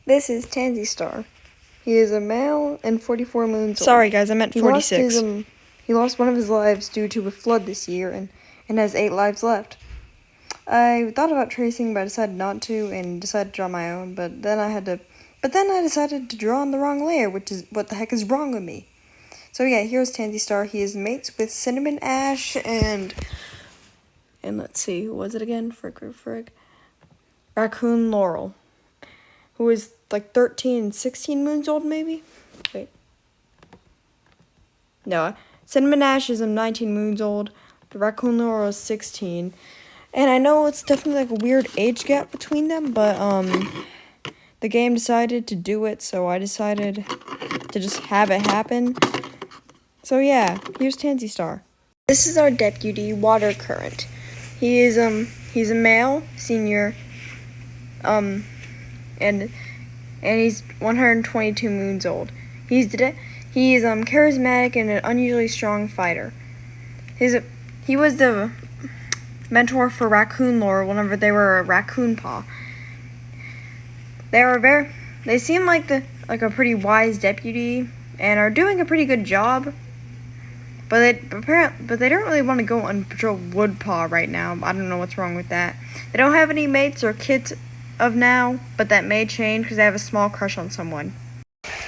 This is Tansy Star. He is a male and 44 moons old. Sorry guys, I meant 46. He lost one of his lives due to a flood this year and has 8 lives left. I thought about tracing, but I decided not to and decided to draw my own, but then I decided to draw on the wrong layer, which is what the heck is wrong with me. So yeah, here's Tansy Star. He is mates with Cinnamon Ash and let's see, who was it again? Frick. Raccoon Laurel, who is like 13 and 16 moons old, maybe? Wait. No, Cinnamon Ash is 19 moons old. The Raccoon Laurel is 16. And I know it's definitely like a weird age gap between them, but the game decided to do it, so I decided to just have it happen. So yeah, here's Tansy Star. This is our deputy, Water Current. He's a male, senior, and he's 122 moons old. He is charismatic and an unusually strong fighter. He was the mentor for Raccoon Laurel whenever they were a raccoon paw. They seem like a pretty wise deputy and are doing a pretty good job. But they don't really want to go on patrol Woodpaw right now. I don't know what's wrong with that. They don't have any mates or kids of now, but that may change because they have a small crush on someone.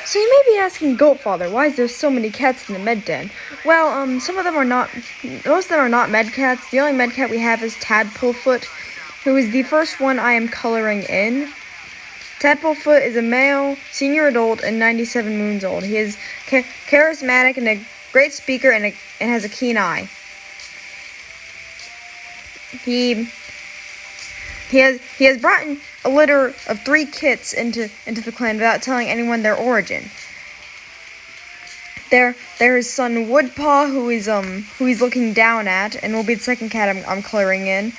So you may be asking Goatfather, why is there so many cats in the med den? Well, most of them are not med cats. The only med cat we have is Tadpolefoot, who is the first one I am coloring in. Tadpolefoot is a male, senior adult, and 97 moons old. He is charismatic and a great speaker and has a keen eye. He has brought in a litter of 3 kits into the clan without telling anyone their origin. There is son Woodpaw, who he's looking down at, and will be the second cat I'm coloring in.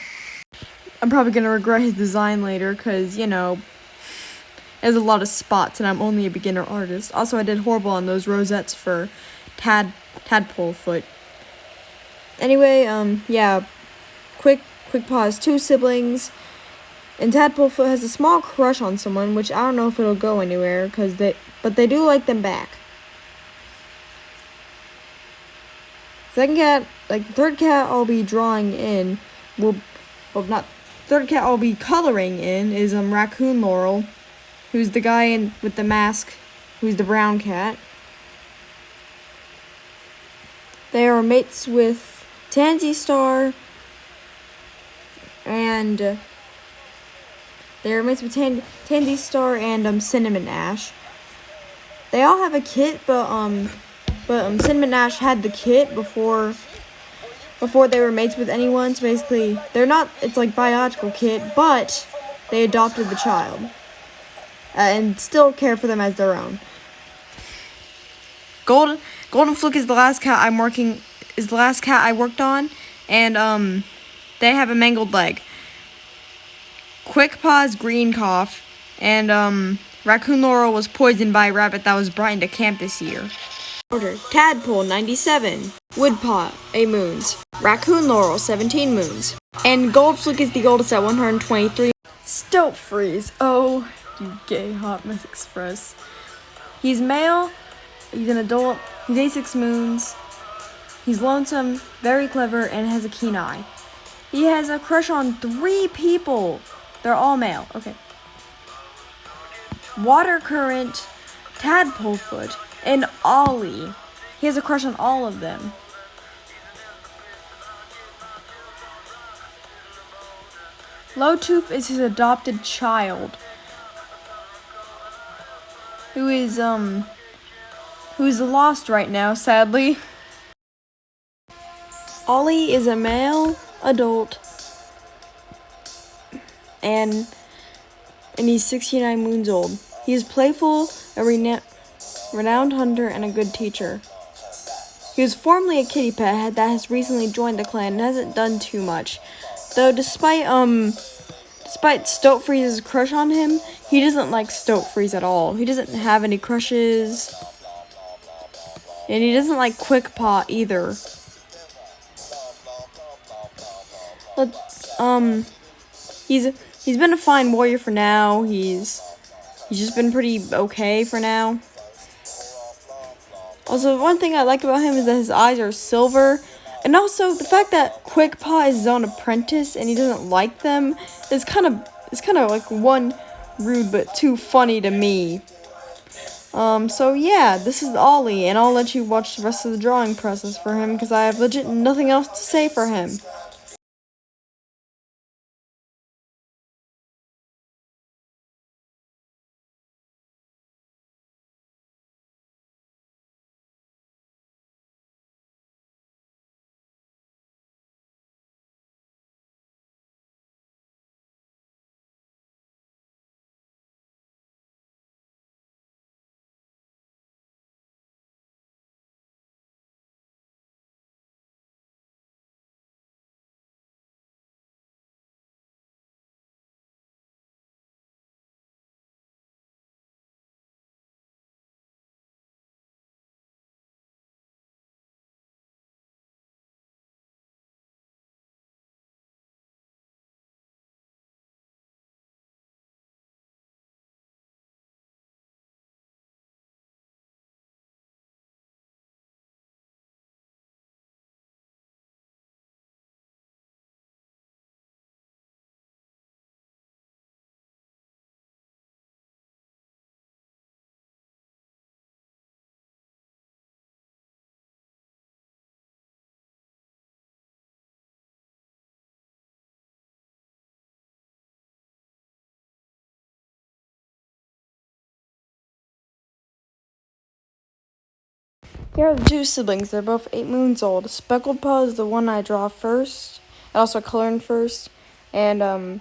I'm probably gonna regret his design later, cause there's a lot of spots, and I'm only a beginner artist. Also, I did horrible on those rosettes for Tadpolefoot. Anyway, yeah, Quick Paw has 2 siblings, and Tadpolefoot has a small crush on someone, which I don't know if it'll go anywhere, but they do like them back. The third cat I'll be drawing in third cat I'll be coloring in is Raccoon Laurel, who's the guy with the mask, who's the brown cat. They are mates with Tansy Star, and Tansy Star and Cinnamon Ash. They all have a kit, but Cinnamon Ash had the kit before they were mates with anyone. So basically, it's like biological kit, but they adopted the child and still care for them as their own. Golden Fluke is the last cat I worked on, and they have a mangled leg. Quick Paw's green cough, and Raccoon Laurel was poisoned by a rabbit that was brought into camp this year. Order: Tadpole 97, Woodpaw 8 moons, Raccoon Laurel 17 moons, and Gold Fluke is the oldest at 123. Stoat Freeze, oh you gay hot Miss Express. He's male. He's an adult. He's 86 moons. He's lonesome, very clever, and has a keen eye. He has a crush on 3 people. They're all male. Okay. Water Current, Tadpolefoot, and Ollie. He has a crush on all of them. Lowtooth is his adopted child, who is lost right now, sadly. Ollie is a male adult, and he's 69 moons old. He is playful, a renowned hunter, and a good teacher. He was formerly a kitty pet that has recently joined the clan and hasn't done too much. Though despite Stoat Freeze's crush on him, he doesn't like Stoat Freeze at all. He doesn't have any crushes. And he doesn't like Quick Paw either. But he's been a fine warrior for now. He's He's just been pretty okay for now. Also, one thing I like about him is that his eyes are silver. And also, the fact that Quick Paw is his own apprentice and he doesn't like them is kind of like one, rude but too funny to me. So yeah, this is Ollie, and I'll let you watch the rest of the drawing process for him because I have legit nothing else to say for him. Here are the two siblings. They're both 8 moons old. Speckled Paw is the one I draw first, and also coloring first, and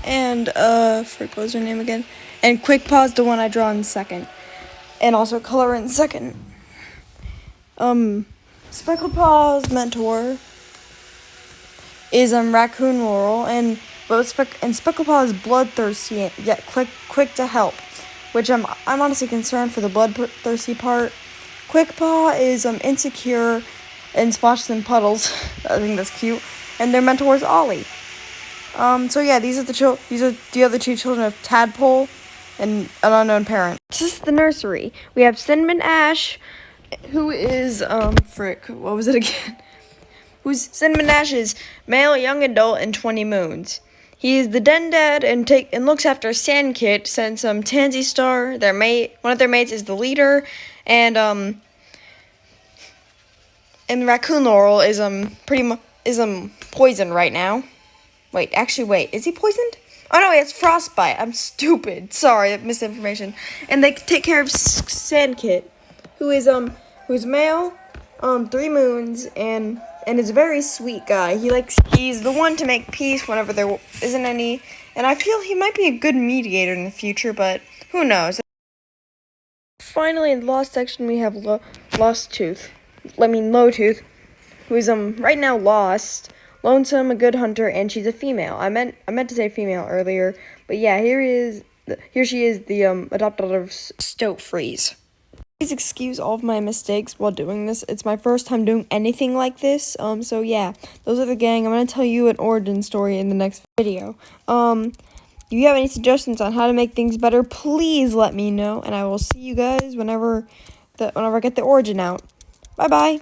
frick, what was her name again? And Quick Paw is the one I draw in second, and also color in second. Speckled Paw's mentor is Raccoon Laurel, and Speckled Paw is bloodthirsty yet quick to help, which I'm honestly concerned for the bloodthirsty part. Quick Paw is insecure and splashes in puddles. I think that's cute. And their mentor is Ollie. So yeah, these are the other two children of Tadpole and an unknown parent. This is the nursery. We have Cinnamon Ash, who is frick, what was it again? Who's Cinnamon Ash is male, young adult, and 20 moons. He is the den dad and looks after Sandkit, since Tansy Star, one of their mates, is the leader, and Raccoon Laurel is poisoned right now. Wait, is he poisoned? Oh no, he has frostbite. I'm stupid. Sorry, misinformation. And they take care of Sandkit, who's male, 3 moons, and is a very sweet guy. He's the one to make peace whenever there isn't any, and I feel he might be a good mediator in the future, but who knows. Finally, in the lost section, we have Lowtooth, who is right now lost, lonesome, a good hunter, and she's a female. I meant to say female earlier, but yeah, here she is, the adopted daughter of Stoat Freeze. Please excuse all of my mistakes while doing this. It's my first time doing anything like this. So yeah, those are the gang. I'm gonna tell you an origin story in the next video. If you have any suggestions on how to make things better, please let me know, and I will see you guys whenever I get the origin out. Bye bye.